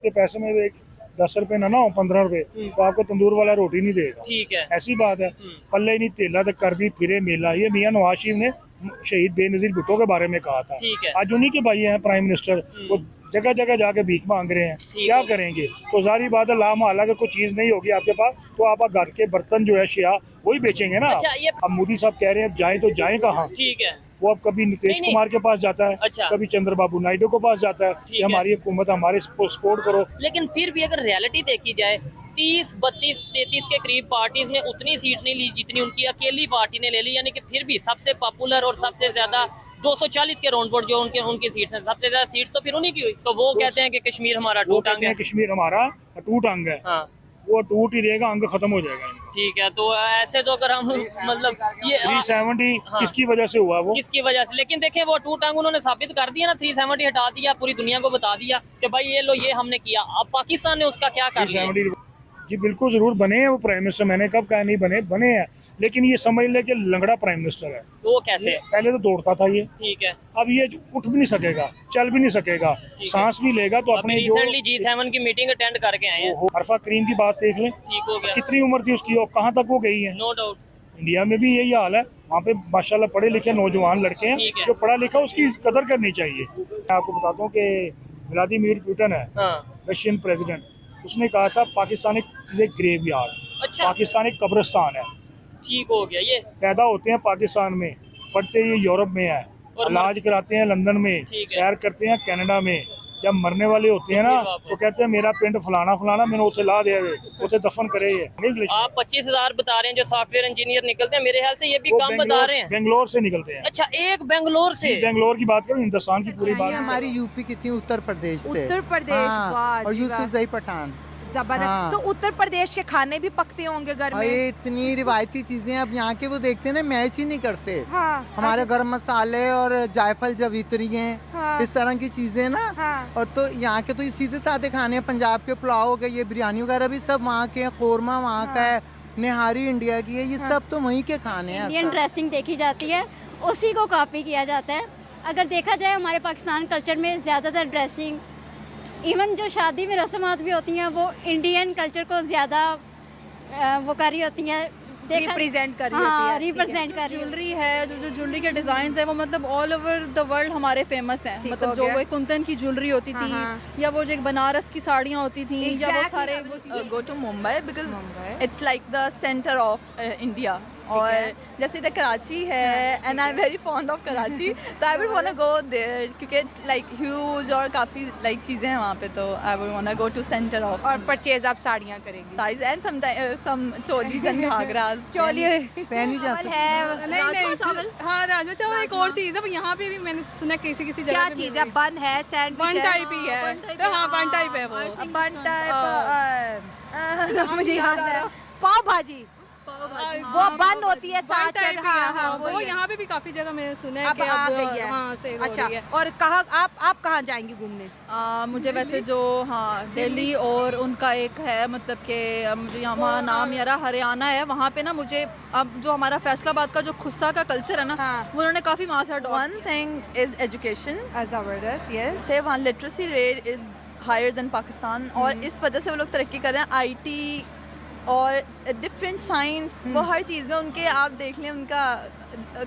के पैसे में एक 10 रुपए ना हो 15 रुपए तो आपको तंदूर वाला रोटी नहीं देगा। ठीक है, ऐसी बात है। पल्ले नहीं तेला तो कर दी फिरे मेला, ये मियां नवाज शरीफ ने शहीद बेनजीर भुट्टो के बारे में कहा था। ठीक है। आज उन्हीं के भाई हैं प्राइम मिनिस्टर, वो जगह जगह जाके भीख मांग रहे हैं, क्या करेंगे? तो जारी बात है लामहल्ला का कोई चीज नहीं होगी आपके पास तो आप घर के बर्तन जो है शिया वही बेचेंगे ना। अच्छा, ये अब मोदी साहब कह रहे हैं जाए तो जाए कहाँ? ठीक है, वो अब कभी नीतीश नहीं। कुमार के पास जाता है, अच्छा। कभी चंद्रबाबू नायडू के पास जाता है कि है। हमारी हुकूमत हमारे सपोर्ट करो। लेकिन फिर भी अगर रियलिटी देखी जाए 30, 32, 33 के करीब पार्टीज ने उतनी सीट नहीं ली जितनी उनकी अकेली पार्टी ने ले ली, यानी कि फिर भी सबसे पॉपुलर और सबसे ज्यादा 240 के राउंड पर जो उनकी सीट्स हैं, सबसे ज्यादा सीट्स तो फिर उन्हीं की हुई। तो वो कहते हैं कि कश्मीर हमारा वो टूट अंग कहते है। हैं कश्मीर हमारा अटूट अंग है, हाँ, वो टूट ही रहेगा, अंग खत्म हो जाएगा। ठीक है। तो ऐसे तो अगर हम मतलब ये 370 हाँ। किसकी वजह से हुआ वो? किसकी वजह से? लेकिन देखें वो टूट अंग उन्होंने साबित कर दिया ना, 370 हटा दिया, पूरी दुनिया को बता दिया कि भाई ये लो ये हमने किया। अब पाकिस्तान ने उसका क्या कर लिया? 370 जी बिल्कुल जरूर बने हैं वो प्राइम मिनिस्टर, मैंने कब कहा नहीं बने, बने हैं, लेकिन ये समझ ले कि लंगड़ा प्राइम मिनिस्टर है। तो वो कैसे? पहले तो दौड़ता था ये, ठीक है। अब ये उठ भी नहीं सकेगा, चल भी नहीं सकेगा, सांस भी लेगा तो अभी अपने जो रिसेंटली G7 की मीटिंग अटेंड करके आए हैं। अरफा करीम की बात देख लें, ठीक हो गया, कितनी उम्र थी उसकी और कहाँ तक वो गई है। No doubt. इंडिया में भी यही हाल है, वहाँ पे माशाल्लाह पढ़े लिखे नौजवान लड़के हैं, ठीक है। जो पढ़ा लिखा उसकी कदर करनी चाहिए। मैं आपको बताता हूँ कि व्लादिमीर पुतिन है हाँ, रशियन प्रेसिडेंट, उसने कहा था पाकिस्तान एक ग्रेव यार्ड, अच्छा, पाकिस्तान एक कब्रिस्तान है। ठीक हो गया। ये पैदा होते हैं पाकिस्तान में, पढ़ते ये यूरोप में है, और इलाज कराते हैं लंदन में, ठीक है। सैर करते हैं कनाडा में, जब मरने वाले होते हैं ना तो कहते हैं मेरा पिंड फलाना फलाना मैंने उसे ला दिया, उसे दफन करे। ये आप 25,000 बता रहे हैं जो सॉफ्टवेयर इंजीनियर निकलते हैं, मेरे ख्याल से ये भी वो कम बता रहे हैं। बेंगलोर से निकलते हैं। अच्छा, एक बेंगलोर से? बेंगलोर की बात करो, हिंदुस्तान की पूरी बात। हमारी यूपी की थी, उत्तर प्रदेश से। उत्तर प्रदेश, हाँ, वाह और जी वाह। यूसुफजई पठान। जबरदस्त। हाँ। तो उत्तर प्रदेश के खाने भी पकते होंगे घर में? ये इतनी रिवायती चीजें अब यहाँ के वो देखते हैं ना, मैच ही नहीं करते। हाँ, हमारे गरम मसाले और जायफल जवित्री हैं, हाँ। इस तरह की चीजें ना। हाँ। और तो यहाँ के तो ये सीधे साधे खाने हैं, पंजाब के पुलाव हो गए, ये बिरयानी वगैरह भी सब वहाँ के हैं, कोरमा वहाँ का है, निहारी इंडिया की है, ये सब तो वहीं के खाने हैं। इंडियन ड्रेसिंग देखी जाती है, उसी को कॉपी किया जाता है। अगर देखा जाए हमारे पाकिस्तान कल्चर में ज़्यादातर ड्रेसिंग, इवन जो शादी में रस्मात भी होती हैं वो इंडियन कल्चर को ज़्यादा वो कर रही होती हैं, रिप्रेजेंट कर रही हाँ, होती है। रिप्रेजेंट कर रही होती ज्वेलरी है, जो ज्वेलरी के डिजाइन है वो मतलब ऑल ओवर द वर्ल्ड हमारे फेमस हैं। ठीक मतलब हो जो गया। वो एक कुंदन की ज्वेलरी होती थी, हाँ। या वो जो एक बनारस की साड़ियाँ होती थी, या वो Exactly, सारे वो चीज़ें। Go to Mumbai because Mumbai. It's like the centre of India. और जैसे इधर कराची है and I am very fond of Karachi, तो I would want to go there क्योंकि इट्स लाइक ह्यूज और काफ़ी लाइक चीज़ें हैं वहाँ पे, तो I would want to go to centre of और परचेज आप साड़ियाँ करेंगे? Size and some cholis and ghagras. Choli पहनी जा सकती है। नहीं चावल, हाँ राजमा चावल एक और चीज़ है, यहाँ पे भी मैंने सुना किसी जगह क्या पे चीज़ मिल है? रही बन है, सैंडविच बन है? टाइप ही है। तो हाँ, बन टाइप है वो। बन टाइप मुझे याद है, पाव भाजी। वो बन होती है बन साथ टाइप चल- ही है, हाँ, हाँ, वो वो ही है। यहाँ पे भी काफी जगह मैंने सुना है अब कि आ अब गई है। हाँ सेल हो अच्छा, रही है। और कहाँ आप कहाँ जाएंगी घूमने? मुझे वैसे जो हाँ दिल्ली और उनका एक है मतलब कि मुझे यहाँ नाम यारा हरियाणा है, वहाँ पे ना मुझे अब जो हमारा फैसलाबाद का जो खुस्सा का कल्चर है ना, हाँ। वो उन्होंने काफ़ी वहाँ से वन थिंग इज़ एजुकेशन। जबरदस्त, यस। से वहाँ literacy rate is higher than Pakistan, और इस वजह से वो लोग तरक्की कर रहे हैं। आईटी और डिफरेंट साइंस, वो हर चीज़ में उनके आप देख लें उनका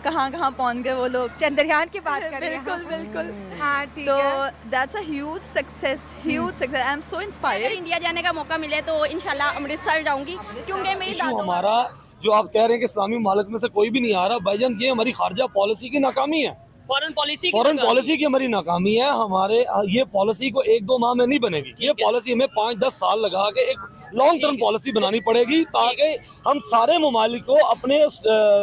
कहाँ कहाँ पहुँच गए वो लोग। चंद्रयान की बात कर रहे हैं। बिल्कुल बिल्कुल। हाँ, ठीक तो है। That's a huge success, huge success. I am so अगर इंस्पायर्ड। इंडिया जाने का मौका मिले तो इंशाल्लाह अमृतसर जाऊंगी, क्योंकि मेरी इशू दादू हमारा जो आप कह रहे हैं कि इस्लामी मालिक में से कोई भी नहीं आ रहा, भाईजान ये हमारी खारजा पॉलिसी की नाकामी है, फॉरेन पॉलिसी फॉरेन पॉलिसी की हमारी नाकामी है। हमारे ये पॉलिसी को 1-2 माह में नहीं बनेगी, ये पॉलिसी हमें 5-10 साल लगा के एक लॉन्ग टर्म पॉलिसी बनानी पड़ेगी, ताकि हम सारे ममालिक को अपने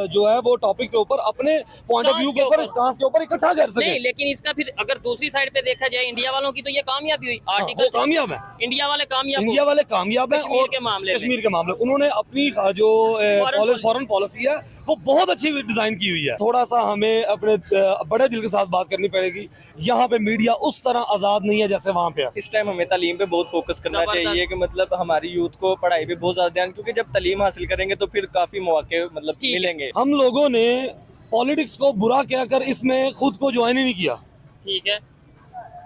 जो है वो टॉपिक के ऊपर, अपने पॉइंट ऑफ व्यू के ऊपर, स्टांस के ऊपर इकट्ठा कर सके। नहीं, लेकिन इसका फिर अगर दूसरी साइड पे देखा जाए इंडिया वालों की, तो ये कामयाबी हुई। वो आर्टिकल कामयाब है, इंडिया वाले कामयाब इंडिया वाले कामयाब है। कश्मीर और के मामले में। कश्मीर के मामले उन्होंने अपनी जो फॉरेन पॉलिसी है वो बहुत अच्छी डिजाइन की हुई है। थोड़ा सा हमें अपने बड़े दिल के साथ बात करनी पड़ेगी। यहाँ पे मीडिया उस तरह आजाद नहीं है जैसे वहाँ पे है। इस टाइम हमें तालीम पे बहुत फोकस करना चाहिए कि मतलब हमारी यूथ को पढ़ाई पे बहुत ज्यादा ध्यान, क्योंकि जब तालीम हासिल करेंगे तो फिर काफी मौके मतलब मिलेंगे। हम लोगों ने पॉलिटिक्स को बुरा कहकर इसमें खुद को ज्वाइन ही नहीं किया। ठीक है।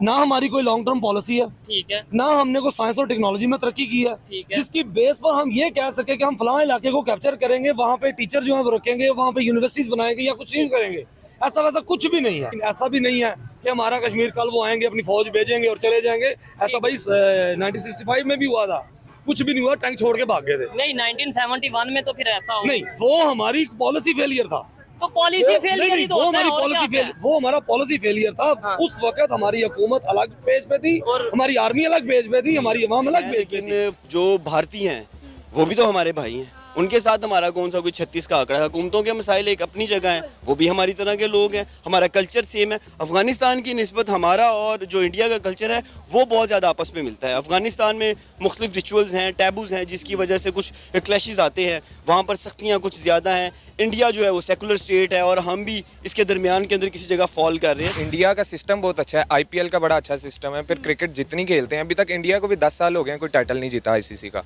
ना हमारी कोई लॉन्ग टर्म पॉलिसी है, ठीक है, ना हमने कोई साइंस और टेक्नोलॉजी में तरक्की की है ठीक है। जिसकी बेस पर हम ये कह सके कि हम फलां इलाके को कैप्चर करेंगे, वहाँ पे टीचर जो है वो रखेंगे, वहाँ पे यूनिवर्सिटीज बनाएंगे या कुछ चीज करेंगे। ऐसा वैसा कुछ भी नहीं है। ऐसा भी नहीं है कि हमारा कश्मीर कल वो आएंगे अपनी फौज भेजेंगे और चले जाएंगे। ऐसा भाई 1965 में भी हुआ था, कुछ भी नहीं हुआ, टैंक छोड़ के भाग गए थे। नहीं 1971 में तो फिर ऐसा हो नहीं, वो हमारी पॉलिसी फेलियर था। तो पॉलिसी फेलियर ही तो वो होता है, हमारी और पॉलिसी क्या है? वो हमारा पॉलिसी फेलियर था। हाँ। उस वक्त हमारी हुकूमत अलग पेज पे थी, और हमारी आर्मी अलग पेज पे थी, हमारी अवाम अलग पेज पे थी। लेकिन जो भारतीय हैं वो भी तो हमारे भाई हैं, उनके साथ हमारा कौन सा कोई 36 का आंकड़ा है। हुकूमतों के मसाइल एक अपनी जगह हैं, वो भी हमारी तरह के लोग हैं, हमारा कल्चर सेम है। अफगानिस्तान की निस्बत हमारा और जो इंडिया का कल्चर है वो बहुत ज़्यादा आपस में मिलता है। अफगानिस्तान में मुख्तलिफ रिचुअल्स हैं, टैबूज़ हैं, जिसकी वजह से कुछ क्लैशेस आते हैं, वहाँ पर सख्तियाँ कुछ ज़्यादा हैं। इंडिया जो है वो सेकुलर स्टेट है और हम भी इसके दरमियान के अंदर किसी जगह फॉल कर रहे हैं। इंडिया का सिस्टम बहुत अच्छा है, आईपीएल का बड़ा अच्छा सिस्टम है। फिर क्रिकेट जितनी खेलते हैं, अभी तक इंडिया को भी 10 साल हो गए हैं कोई टाइटल नहीं जीता आईसीसी का,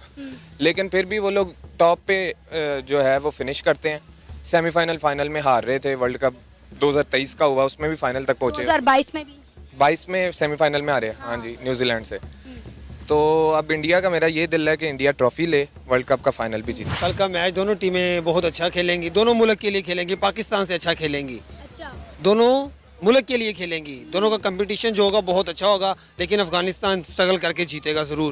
लेकिन फिर भी वो लोग टॉप पे जो है वो फिनिश करते हैं। सेमीफाइनल फाइनल में हार रहे थे, वर्ल्ड कप 2023 का हुआ उसमें भी फाइनल तक पहुंचे, 2022 में भी 22 में सेमीफाइनल में आ रहे हैं। हाँ जी, न्यूजीलैंड से। तो अब इंडिया का मेरा ये दिल है कि इंडिया ट्रॉफी ले, वर्ल्ड कप का फाइनल भी जीते। कल का मैच दोनों टीमें बहुत अच्छा खेलेंगी, दोनों मुल्क के लिए खेलेंगी, पाकिस्तान से अच्छा खेलेंगी। अच्छा दोनों मुल्क के लिए खेलेंगी, दोनों का कंपटीशन जो होगा बहुत अच्छा होगा, लेकिन अफगानिस्तान स्ट्रगल करके जीतेगा ज़रूर।